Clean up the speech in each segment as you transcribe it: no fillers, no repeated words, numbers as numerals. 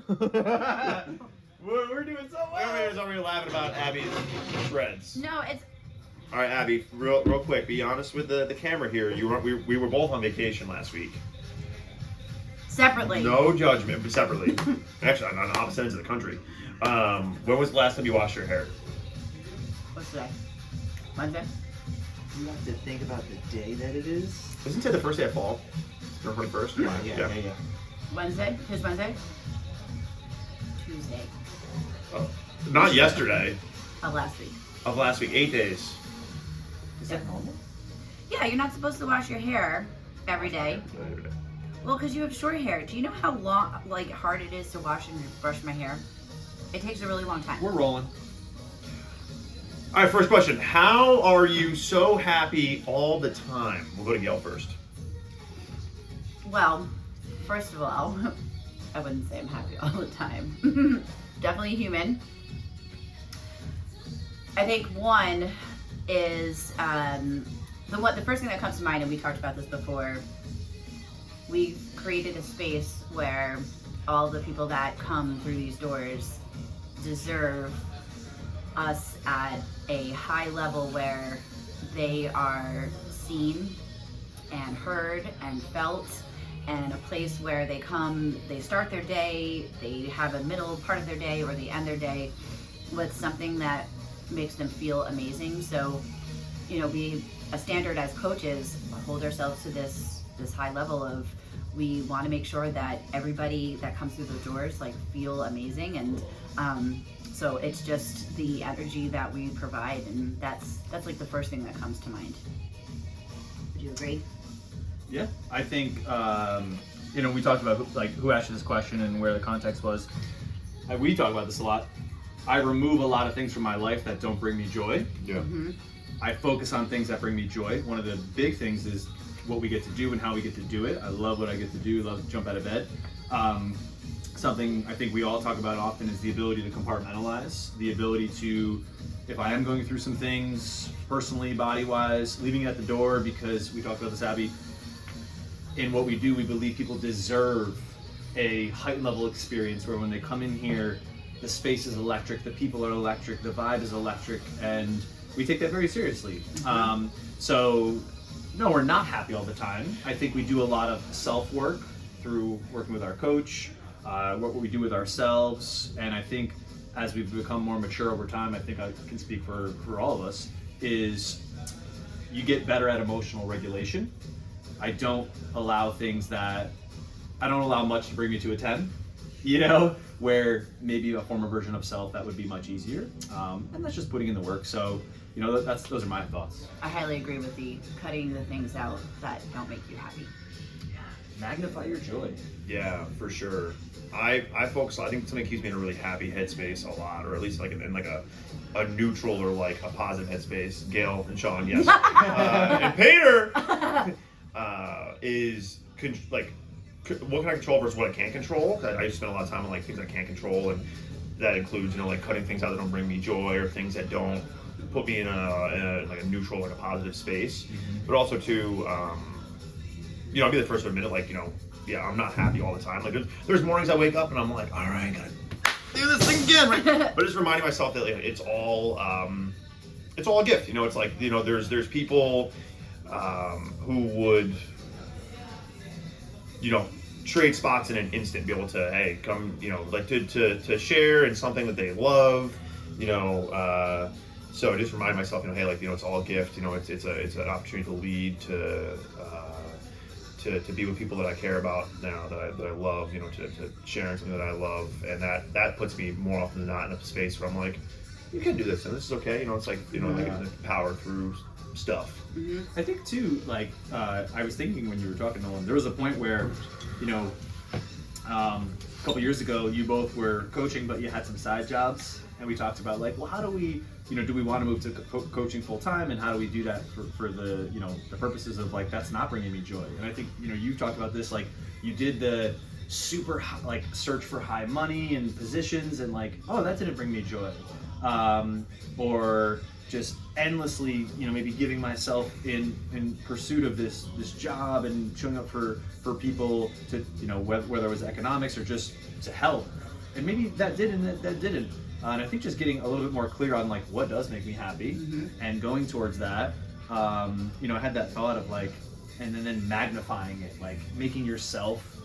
We're doing so well. Everybody's already laughing about Abby's shreds. No, it's... All right, Abby, real quick, be honest with the camera here. We were both on vacation last week. Separately. No judgment, but separately. Actually, on opposite ends of the country. When was the last time you washed your hair? What's today? Wednesday? You have to think about the day that it is. Isn't it the first day of fall? November 21st? Yeah. Wednesday? Who's Wednesday? Tuesday. Oh, not yesterday. Of last week. Of last week, 8 days. Is that normal? Yeah, you're not supposed to wash your hair every day. Well, because you have short hair. Do you know how long, hard it is to wash and brush my hair? It takes a really long time. We're rolling. All right, first question. How are you so happy all the time? We'll go to Gail first. Well, first of all, I wouldn't say I'm happy all the time. Definitely human. I think one is the first thing that comes to mind, and we talked about this before. We've created a space where all the people that come through these doors deserve us at a high level where they are seen and heard and felt, and a place where they come, they start their day, they have a middle part of their day, or they end their day with something that makes them feel amazing. So, we, a standard as coaches, hold ourselves to this high level of, we want to make sure that everybody that comes through the doors feel amazing, and so it's just the energy that we provide, and that's the first thing that comes to mind. Would you agree? Yeah, I think we talked about who asked you this question and where the context was. We talk about this a lot. I remove a lot of things from my life that don't bring me joy. Yeah. Mm-hmm. I focus on things that bring me joy. One of the big things is what we get to do and how we get to do it. I love what I get to do. Love to jump out of bed. Something I think we all talk about often is the ability to compartmentalize, the ability to, if I am going through some things personally, body-wise, leaving it at the door, because we talked about this, Abby, in what we do, we believe people deserve a heightened level experience where when they come in here, the space is electric, the people are electric, the vibe is electric, and we take that very seriously. Mm-hmm. So, no, we're not happy all the time. I think we do a lot of self-work through working with our coach, what we do with ourselves, and I think as we've become more mature over time, I think I can speak for all of us, is you get better at emotional regulation. I don't allow much to bring me to a 10, where maybe a former version of self that would be much easier, and that's just putting in the work. So, those are my thoughts. I highly agree with the cutting the things out that don't make you happy. Magnify your joy. Yeah, for sure. I focus. I think something keeps me in a really happy headspace a lot, or at least in a neutral or a positive headspace. Gail and Sean, yes, and Peter is what can I control versus what I can't control. I just spend a lot of time on things I can't control, and that includes cutting things out that don't bring me joy, or things that don't put me in a neutral, a positive space. Mm-hmm. But also too, I'll be the first to admit it. Yeah, I'm not happy all the time. There's mornings I wake up and I'm like, all right, gotta do this thing again, right? But just reminding myself that it's all a gift. There's people who would, trade spots in an instant, be able to, hey, come, to share in something that they love, so I just remind myself, hey, it's all a gift. It's an opportunity to lead, to be with people that I care about now, that I love, to sharing something that I love, and that puts me more often than not in a space where I'm like, you can do this, and this is okay. It's the power through stuff. Mm-hmm. I think too, I was thinking when you were talking, Nolan, there was a point where, a couple years ago, you both were coaching, but you had some side jobs, and we talked about how do we, do we want to move to coaching full time, and how do we do that for the, the purposes of that's not bringing me joy. And I think, you talked about this, you did the super high, search for high money and positions, and oh, that didn't bring me joy. Or just endlessly, maybe giving myself in pursuit of this job and showing up for people to, whether it was economics or just to help. And maybe that did and that didn't. And I think just getting a little bit more clear on like what does make me happy and going towards that. I had that thought of like, and then magnifying it, like making yourself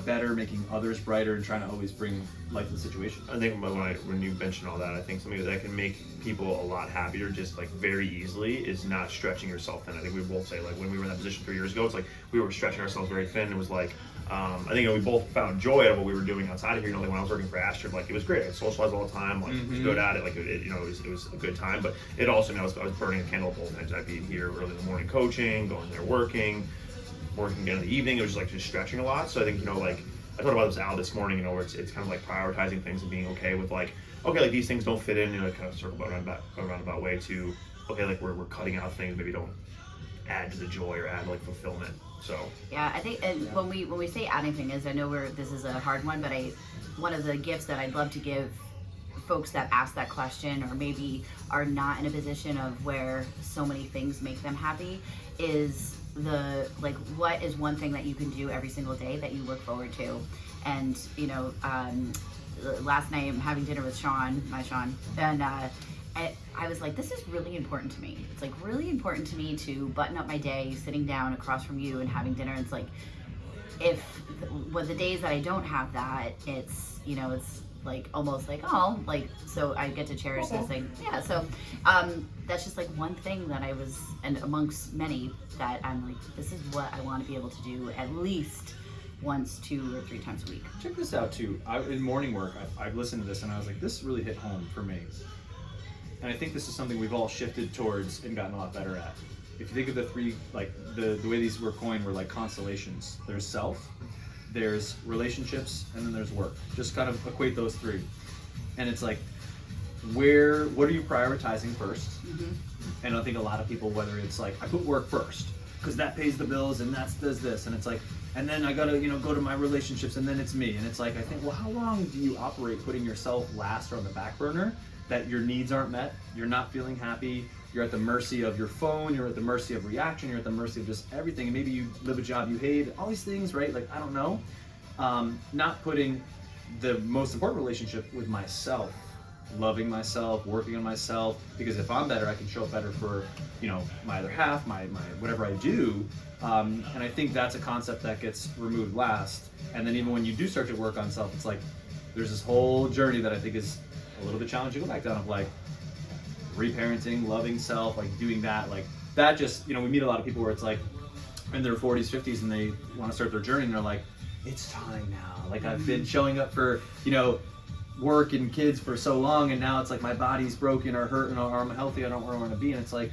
better, making others brighter, and trying to always bring light to the situation. I think when you mention all that, I think something that can make people a lot happier just like very easily is not stretching yourself thin. I think we both say like when we were in that position 3 years ago, it's like we were stretching ourselves very thin. It was like, I think we both found joy out of what we were doing outside of here. Like when I was working for Astrid, like it was great. I socialized all the time. Like I was good at it. Like it was a good time. But it also, I was burning a candle at both ends. I'd be here early in the morning coaching, going there working again in the evening. It was just like just stretching a lot. So I think like I talked about this Al this morning. Where it's kind of like prioritizing things and being okay with like like these things don't fit in. Kind of circle around roundabout way to like we're cutting out things maybe don't add to the joy or add like fulfillment. So yeah, I think when we say adding things, I know this is a hard one, but one of the gifts that I'd love to give folks that ask that question or maybe are not in a position of where so many things make them happy is what is one thing that you can do every single day that you look forward to. And last night I'm having dinner with Sean, and I was like, this is really important to me. It's like really important to me to button up my day sitting down across from you and having dinner. It's like the days that I don't have that, it's like almost like so I get to cherish this thing. Yeah, so that's just like one thing that I was, and amongst many that I'm like, this is what I want to be able to do at least once, 2 or 3 times a week. Check this out too. In morning work, I've listened to this and I was like, this really hit home for me. And I think this is something we've all shifted towards and gotten a lot better at. If you think of the 3, like the way these were coined were like constellations. There's self, there's relationships, and then there's work. Just kind of equate those 3. And it's like, what are you prioritizing first? And I think a lot of people, whether it's like, I put work first, because that pays the bills and that does this. And it's like, and then I gotta, go to my relationships and then it's me. And it's like, I think, well, how long do you operate putting yourself last or on the back burner that your needs aren't met, you're not feeling happy, you're at the mercy of your phone, you're at the mercy of reaction, you're at the mercy of just everything, and maybe you live a job you hate, all these things, right? Like, I don't know. Not putting the most important relationship with myself, loving myself, working on myself, because if I'm better, I can show up better for, my other half, my whatever I do. And I think that's a concept that gets removed last. And then even when you do start to work on self, it's like, there's this whole journey that I think is a little bit challenging to go back down of like reparenting, loving self, like doing that, like that just, we meet a lot of people where it's like in their 40s, 50s and they want to start their journey and they're like, it's time now. Like I've been showing up for, work and kids for so long and now it's like my body's broken or hurt or I'm healthy, I don't know where I want to be. And it's like,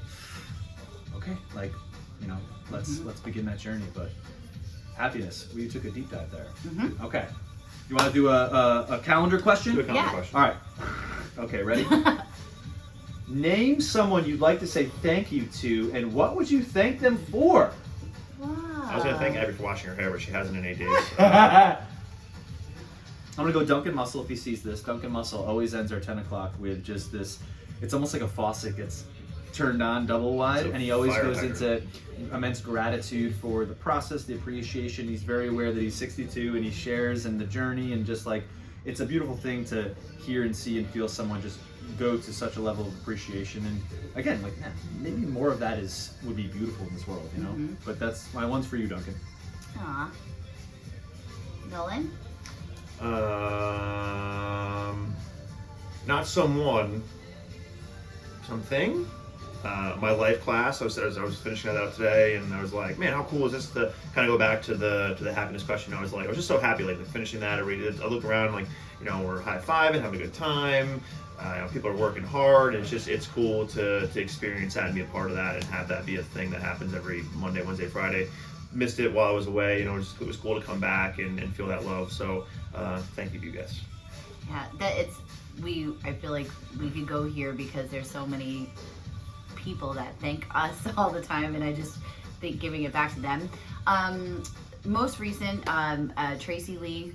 okay, like, let's begin that journey. But happiness, we took a deep dive there. Okay. You want to do a calendar question? Do a calendar question. All right. Okay, ready? Name someone you'd like to say thank you to, and what would you thank them for? Wow. I was gonna thank Abby for washing her hair, but she hasn't in 8 days. I'm gonna go Duncan Muscle if he sees this. Duncan Muscle always ends our 10 o'clock with just this. It's almost like a faucet gets turned on double wide, and he always goes into immense gratitude for the process, the appreciation. He's very aware that he's 62 and he shares in the journey, and just like it's a beautiful thing to hear and see and feel someone just go to such a level of appreciation. And again, like maybe more of that would be beautiful in this world, But that's my one's for you, Duncan. Aw. Nolan? Not someone, something. My life class, I was finishing that up today, and I was like, man, how cool is this to kind of go back to the happiness question. I was just so happy, like finishing that. I look around, like, we're high-fiving, having a good time. People are working hard. It's cool to experience that and be a part of that and have that be a thing that happens every Monday, Wednesday, Friday. Missed it while I was away. It was cool to come back and feel that love. So thank you to you guys. Yeah, I feel like we could go here because there's so many people that thank us all the time, and I just think giving it back to them. Most recent, Tracy Lee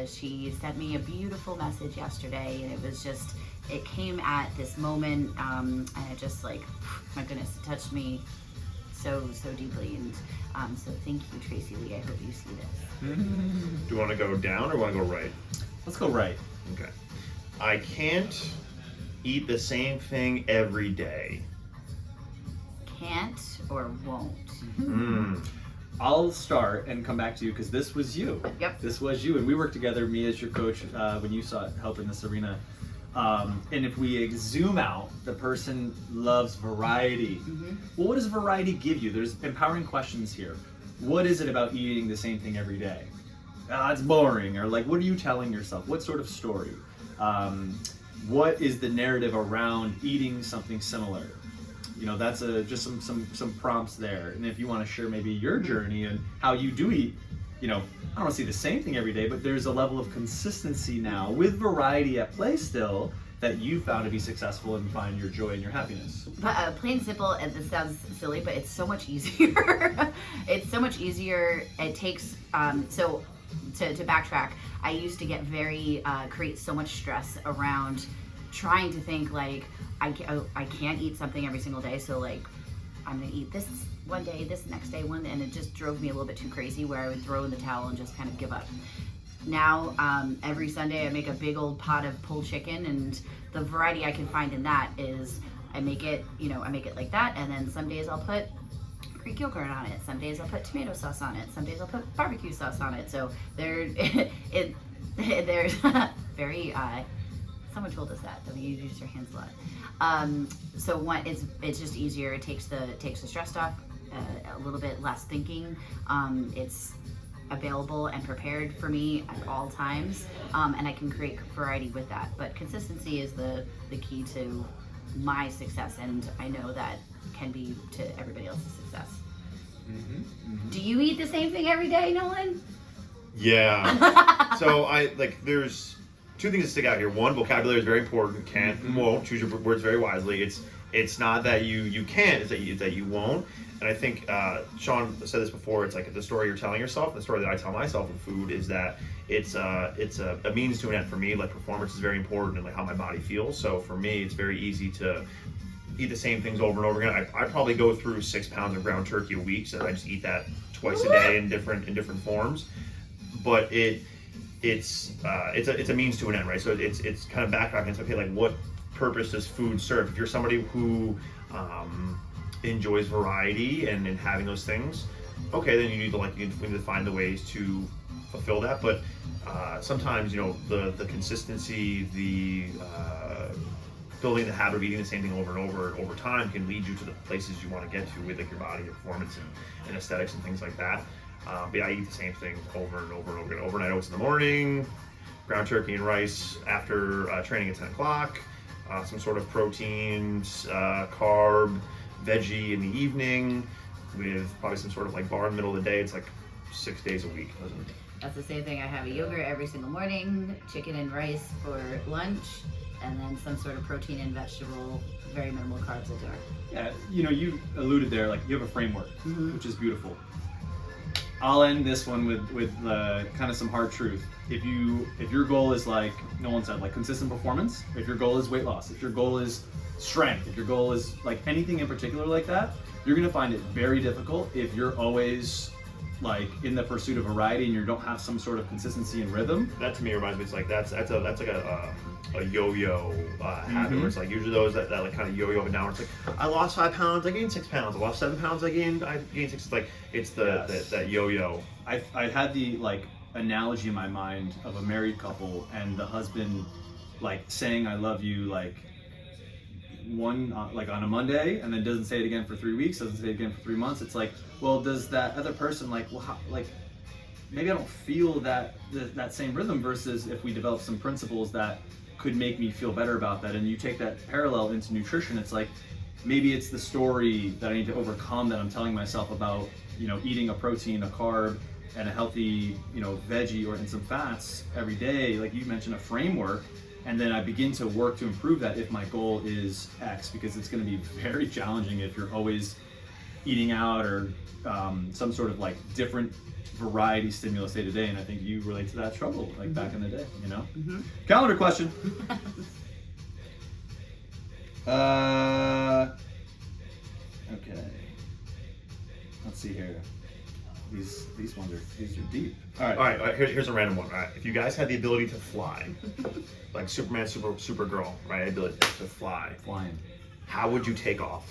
She sent me a beautiful message yesterday, and it came at this moment, and it just like, my goodness, it touched me so deeply. And so thank you, Tracy Lee. I hope you see this. Do you want to go down or want to go right? Let's go right. Okay. I can't eat the same thing every day. Can't or won't. I'll start and come back to you because this was you. Yep. This was you, and we worked together, me as your coach, when you sought help in this arena. And if we zoom out, the person loves variety. Well, what does variety give you? There's empowering questions here. What is it about eating the same thing every day? It's boring. Or like, what are you telling yourself? What sort of story? What is the narrative around eating something similar? You know, that's just some prompts there. And if you want to share maybe your journey and how you do eat, you know, I don't want to see the same thing every day, but there's a level of consistency now with variety at play still that you found to be successful and find your joy and your happiness. But plain and simple, and this sounds silly, but it's so much easier. It's so much easier. It takes, so to backtrack, I used to get create so much stress around trying to think like, I can't eat something every single day, so like, I'm gonna eat this one day, this next day, and it just drove me a little bit too crazy where I would throw in the towel and just kind of give up. Now, every Sunday I make a big old pot of pulled chicken, and the variety I can find in that is I make it like that, and then some days I'll put Greek yogurt on it, some days I'll put tomato sauce on it, some days I'll put barbecue sauce on it. So there's very, someone told us that you use your hands a lot. So it's just easier. It takes the stress off, a little bit less thinking. It's available and prepared for me at all times, and I can create variety with that. But consistency is the key to my success, and I know that can be to everybody else's success. Do you eat the same thing every day, Nolan? Yeah. So there's two things that stick out here. One, vocabulary is very important. Can't and won't. Choose your words very wisely. It's not that you can't, it's that you won't. And I think Sean said this before. It's like the story you're telling yourself. The story that I tell myself with food is that it's a means to an end for me. Like performance is very important and like how my body feels. So for me, it's very easy to eat the same things over and over again. I probably go through 6 pounds of ground turkey a week, so I just eat that twice a day in different forms. But it's a means to an end, right? So it's kind of backtracking. It's okay, like what purpose does food serve? If you're somebody who enjoys variety and having those things, okay, then you need to find the ways to fulfill that. But sometimes, you know, the consistency, the building the habit of eating the same thing over and over time can lead you to the places you want to get to with like your body, your performance, and aesthetics and things like that. But yeah, I eat the same thing over and over and over again. Overnight oats in the morning, ground turkey and rice after training at 10 o'clock, some sort of proteins, carb, veggie in the evening, with probably some sort of like bar in the middle of the day. It's like 6 days a week. That's the same thing. I have a yogurt every single morning, chicken and rice for lunch, and then some sort of protein and vegetable, very minimal carbs at dinner. Yeah, you know, you alluded there, like you have a framework, which is beautiful. I'll end this one with kind of some hard truth. If your goal is like Nolan said, like consistent performance, if your goal is weight loss, if your goal is strength, if your goal is like anything in particular like that, you're gonna find it very difficult if you're always like in the pursuit of variety and you don't have some sort of consistency and rhythm. That to me reminds me, it's like that's like a yo-yo habit where it's like usually those that like kind of yo-yo up and down. It's like I lost 5 pounds, I gained 6 pounds. I lost 7 pounds, I gained 6. It's like it's that yo-yo. I had the like analogy in my mind of a married couple and the husband like saying I love you like like on a Monday and then doesn't say it again for 3 weeks, doesn't say it again for 3 months. It's like, well, does that other person like, well, how, like maybe I don't feel that same rhythm, versus if we develop some principles that could make me feel better about that. And you take that parallel into nutrition, it's like maybe it's the story that I need to overcome that I'm telling myself about, you know, eating a protein, a carb, and a healthy, you know, veggie and some fats every day. Like you mentioned, a framework. And then I begin to work to improve that if my goal is X, because it's going to be very challenging if you're always eating out or some sort of like different variety stimulus day to day. And I think you relate to that struggle like back in the day, you know? Calendar question. Okay. Let's see here. These ones are deep. All right. Here's a random one. All right, if you guys had the ability to fly, like Superman, Supergirl, right? Ability to fly. Flying. How would you take off?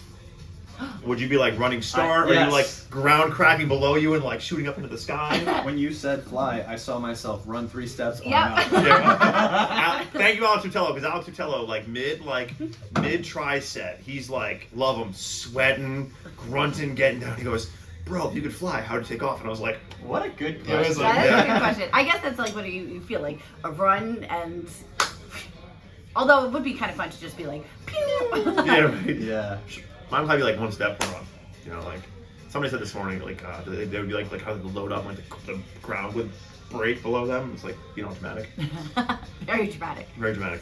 Would you be like running star, or yes. you like ground cracking below you and like shooting up into the sky? When you said fly, I saw myself run 3 steps on Yep. out. Thank you, Alex Tutello, because Alex Tutello, like mid try set, he's like, love him, sweating, grunting, getting down. He goes, bro, if you could fly, how'd you take off? And I was like, What a good Yeah, it was question. like- That is a good question. I guess that's like what you feel like a run and. Although it would be kind of fun to just be like, pew. yeah, right. Yeah. Mine would probably be like 1 step, 1 run. You know, like somebody said this morning, like they would be like how they load up, like the ground would break below them. It's like, you know, dramatic, Very dramatic. very dramatic.